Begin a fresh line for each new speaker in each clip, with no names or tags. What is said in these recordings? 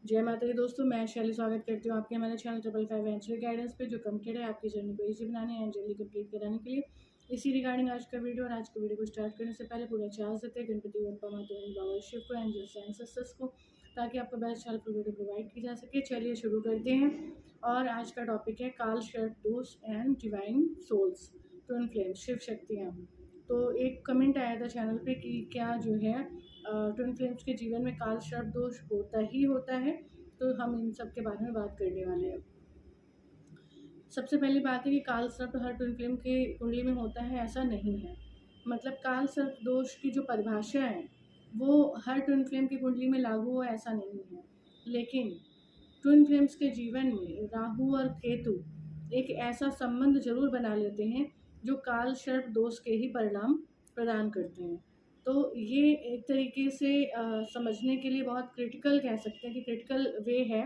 जय माता दी दोस्तों, मैं शैली स्वागत करती हूँ आपके हमारे चैनल 555 एंजलिक गाइडेंस पे, जो कमिटेड है आपकी जर्नी को इजी बनाने हैं, जल्दी कंप्लीट कराने के लिए। इसी रिगार्डिंग आज का वीडियो, और आज के वीडियो को स्टार्ट करने से पहले पूरा चार्ज देते हैं गणपति बप्पा माता रानी बाबा शिव को, एंजल्स एंड सिस्टर्स को, ताकि आपको बेस्ट हेल्पफुल वीडियो प्रोवाइड की जा सके। चलिए शुरू करते हैं। और आज का टॉपिक है काल सर्प दोष and divine souls, twin flames, Shiv शक्तियाँ। तो एक कमेंट आया था चैनल पे कि क्या जो है ट्विन फ्लेम्स के जीवन में काल सर्प दोष होता ही होता है। तो हम इन सब के बारे में बात करने वाले हैं। सबसे पहली बात है कि काल सर्प हर ट्विन फ्लेम के कुंडली में होता है, ऐसा नहीं है। मतलब काल सर्प दोष की जो परिभाषा है वो हर ट्विन फ्लेम की कुंडली में लागू हो, ऐसा नहीं है। लेकिन ट्विन फ्लेम्स के जीवन में राहु और केतु एक ऐसा संबंध जरूर बना लेते हैं जो काल सर्प दोष के ही परिणाम प्रदान करते हैं। तो ये एक तरीके से समझने के लिए बहुत क्रिटिकल कह सकते हैं कि क्रिटिकल वे है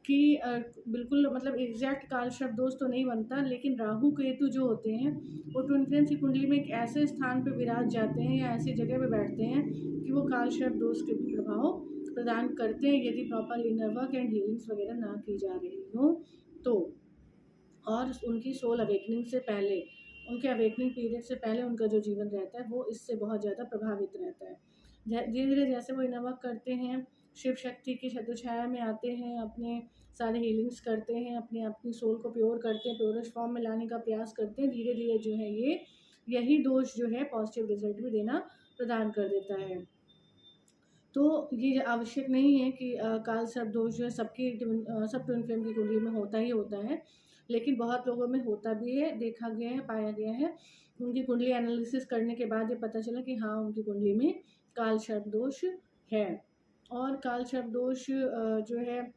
कि बिल्कुल मतलब एग्जैक्ट काल शब्द दोष तो नहीं बनता, लेकिन राहु केतु जो होते हैं वो ट्विन फ्लेम्स की कुंडली में एक ऐसे स्थान पर विराज जाते हैं या ऐसी जगह पे बैठते हैं कि वो काल शब्द दोष के भी प्रभाव प्रदान करते हैं, यदि proper inner work and healings वगैरह ना की जा रही हो तो। और उनकी सोल अवेकनिंग से पहले, उनके अवेकनिंग पीरियड से पहले उनका जो जीवन रहता है वो इससे बहुत ज़्यादा प्रभावित रहता है। धीरे धीरे जैसे वो इनर वर्क करते हैं, शिव शक्ति की छत्रछाया में आते हैं, अपने सारे हीलिंग्स करते हैं, अपनी सोल को प्योर करते हैं, प्योरेस्ट फॉर्म में लाने का प्रयास करते हैं, धीरे धीरे जो है यही दोष जो है पॉजिटिव रिजल्ट भी देना प्रदान कर देता है। तो ये आवश्यक नहीं है कि काल सर्प दोष जो है सब ट्विन फ्लेम की कुंडली में होता ही होता है, लेकिन बहुत लोगों में होता भी है, देखा गया है, पाया गया है। उनकी कुंडली एनालिसिस करने के बाद ये पता चला कि हाँ, उनकी कुंडली में काल सर्प दोष है। और काल सर्प दोष जो है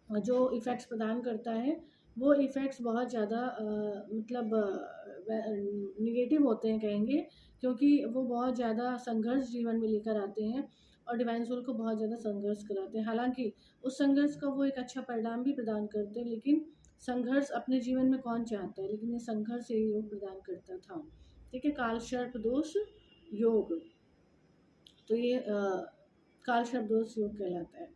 जो इफ़ेक्ट्स प्रदान करता है वो इफ़ेक्ट्स बहुत ज़्यादा मतलब निगेटिव होते हैं कहेंगे, क्योंकि वो बहुत ज़्यादा संघर्ष जीवन में लेकर आते हैं और डिवाइन सोल को बहुत ज़्यादा संघर्ष कराते हैं। हालांकि उस संघर्ष का वो एक अच्छा परिणाम भी प्रदान करते हैं, लेकिन संघर्ष अपने जीवन में कौन चाहता है, लेकिन ये संघर्ष ये योग प्रदान करता था। ठीक है, काल सर्प दोष योग, तो ये काल सर्प दोष योग कहलाता है।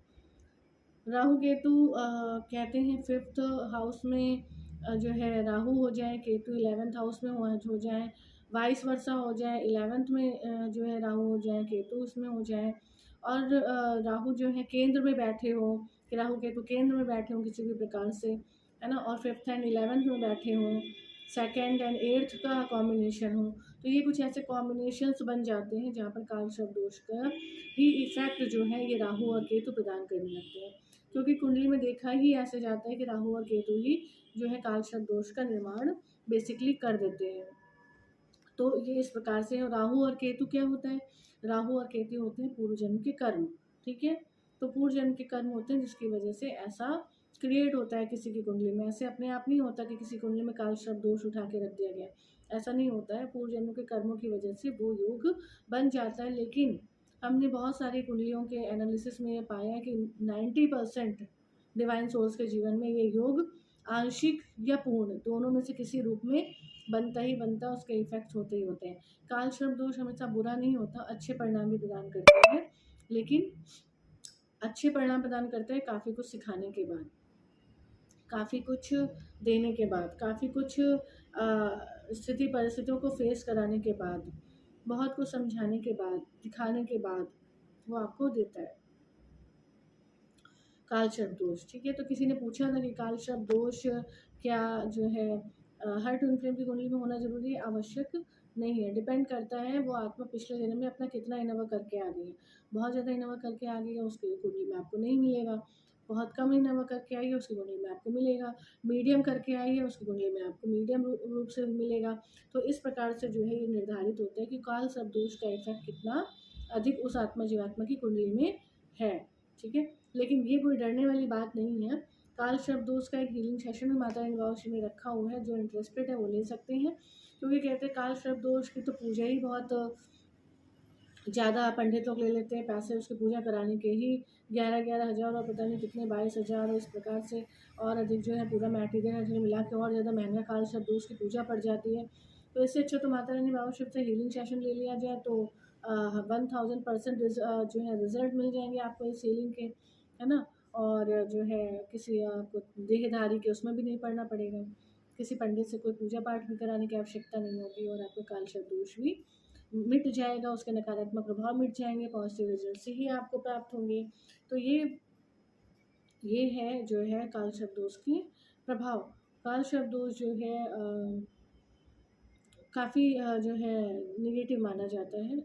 राहु केतु कहते हैं फिफ्थ हाउस में जो है राहु हो जाए, केतु 11th हाउस में हो जाए, वाइस वर्सा हो जाए, 11th में जो है राहु हो जाए, केतु उसमें हो जाए, और राहु जो है केंद्र में बैठे हो, कि राहु केतु केंद्र में बैठे हों किसी भी प्रकार से, है ना, और 5th एंड 11th में बैठे हों, 2nd एंड 8th का कॉम्बिनेशन हो, तो ये कुछ ऐसे कॉम्बिनेशंस बन जाते हैं जहाँ पर काल सर्प दोष का ही इफेक्ट जो है ये राहु और केतु प्रदान करने लगते हैं। क्योंकि कुंडली में देखा ही ऐसे जाता है कि राहु और केतु ही जो है काल सर्प दोष का निर्माण बेसिकली कर देते हैं। तो ये इस प्रकार से, राहु और केतु क्या होता है, राहु और केतु होते हैं पूर्व जन्म के कर्म। ठीक है, तो पूर्व जन्म के कर्म होते हैं जिसकी वजह से ऐसा क्रिएट होता है किसी की कुंडली में। ऐसे अपने आप नहीं होता कि किसी कुंडली में काल सर्प दोष उठा के रख दिया गया, ऐसा नहीं होता है। पूर्व जन्म के कर्मों की वजह से वो योग बन जाता है। लेकिन हमने बहुत सारी कुंडलियों के एनालिसिस में ये पाया है कि 90% डिवाइन सोल्स के जीवन में ये योग आंशिक या पूर्ण दोनों में से किसी रूप में बनता ही बनता, उसके इफेक्ट्स होते ही होते हैं। काल सर्प दोष हमेशा बुरा नहीं होता, अच्छे परिणाम भी प्रदान करते हैं, लेकिन अच्छे परिणाम प्रदान करते हैं काफ़ी कुछ सिखाने के बाद, काफ़ी कुछ देने के बाद, काफ़ी कुछ स्थिति परिस्थितियों को फेस कराने के बाद, बहुत कुछ समझाने के बाद, दिखाने के बाद वो आपको देता है काल सर्प दोष। ठीक है, तो किसी ने पूछा था कि काल सर्प दोष क्या जो है हर ट्विन फ्लेम की कुंडली में होना जरूरी है? आवश्यक नहीं है, डिपेंड करता है वो आत्मा पिछले जन्म में अपना कितना इनोवा करके आ गई है। बहुत ज़्यादा इनोवा करके आ गई है, उसकी कुंडली में आपको नहीं मिलेगा। बहुत कम इनोवा करके आई है, उसकी कुंडली में आपको मिलेगा। मीडियम करके आई है, उसकी कुंडली में आपको मीडियम रूप से मिलेगा। तो इस प्रकार से जो है ये निर्धारित होता है कि काल सर्प दोष का इफेक्ट कितना अधिक उस आत्मा जीवात्मा की कुंडली में है। ठीक है, लेकिन ये कोई डरने वाली बात नहीं है। काल सर्प दोष का एक हीलिंग सेशन में माता रानी बाबा ने रखा हुआ है, जो इंटरेस्टेड है वो ले सकते हैं। क्योंकि कहते हैं काल सर्प दोष की तो पूजा ही बहुत ज़्यादा पंडित लोग ले लेते हैं पैसे उसकी पूजा कराने के ही, 11,000 और पता नहीं कितने 22,000 इस प्रकार से, और अधिक जो है पूरा मटेरियल मिला के और ज़्यादा महंगा काल सर्प दोष की पूजा पड़ जाती है। तो इससे अच्छा तो माता रानी बाबा शिव से हीलिंग सेशन ले लिया जाए तो 1000% जो है रिजल्ट मिल जाएंगे आपको इस हीलिंग के, है ना। और जो है किसी आपको देहधारी के उसमें भी नहीं पढ़ना पड़ेगा, किसी पंडित से कोई पूजा पाठ भी कराने की आवश्यकता नहीं होगी, और आपका कालसर्प दोष भी मिट जाएगा, उसके नकारात्मक प्रभाव मिट जाएंगे, पॉजिटिव रिजल्ट से ही आपको प्राप्त होंगे। तो ये है जो है कालसर्प दोष की प्रभाव। कालसर्प दोष जो है काफ़ी जो है निगेटिव माना जाता है,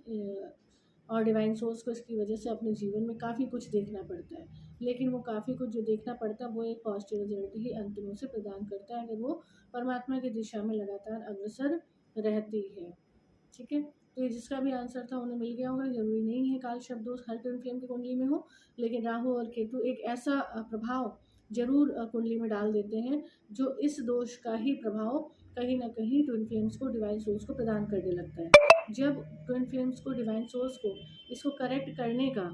और डिवाइन सोर्स को इसकी वजह से अपने जीवन में काफ़ी कुछ देखना पड़ता है, लेकिन वो काफ़ी कुछ जो देखना पड़ता है वो एक पॉजिटिव रिजल्ट ही अंत में उसे प्रदान करता है, अगर वो परमात्मा की दिशा में लगातार अग्रसर रहती है। ठीक है, तो ये जिसका भी आंसर था उन्हें मिल गया होगा। जरूरी नहीं है काल शब्द दोष हर ट्विन फ्लेम की कुंडली में हो, लेकिन राहु और केतु एक ऐसा प्रभाव जरूर कुंडली में डाल देते हैं जो इस दोष का ही प्रभाव कहीं ना कहीं ट्विन फ्लेम्स को, डिवाइन सोर्स को प्रदान करने लगता है। जब ट्विन फ्लेम्स को, डिवाइन सोर्स को इसको करेक्ट करने का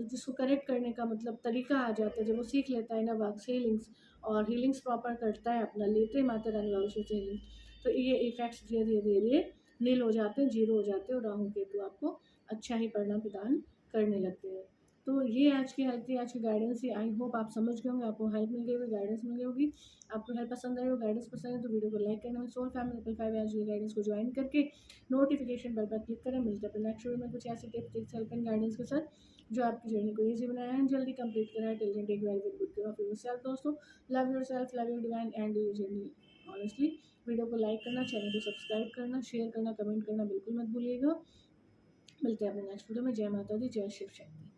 जिसको करेक्ट करने का मतलब तरीका आ जाता है, जब वो सीख लेता है ना वर्क्स हीलिंग्स और हीलिंग्स प्रॉपर करता है, अपना लेते माता रानी बाबू से हीलिंग, तो ये इफेक्ट्स धीरे धीरे धीरे धीरे नील हो जाते हैं, जीरो हो जाते हैं, और राहु केतु आपको अच्छा ही परिणाम प्रदान करने लगते हैं। तो ये आज की गाइडेंस थी। आई होप आप समझ गए होंगे, आपको हेल्प मिल गई होगी, गाइडेंस मिल गई होगी। आपको हेल्प पसंद आई हो, गाइडेंस पसंद है तो वीडियो को लाइक करना, सोल फैमिली 5 आज की गाइडेंस को ज्वाइन करके नोटिफिकेशन बेल पर क्लिक करें। मिलते हैं अपने नेक्स्ट वीडियो में कुछ ऐसे tips tricks help and guidance के साथ जो आपकी जर्नी को ईजी बनाया है, जल्दी कंप्लीट कराए। Till then take very good care of yourself दोस्तों। Love yourself, love your divine and your journey honestly. Video को लाइक करना, चैनल को सब्सक्राइब करना, शेयर करना, कमेंट करना बिल्कुल मत भूलिएगा। मिलते हैं अपने नेक्स्ट वीडियो में। जय माता दी, जय शिव शक्ति।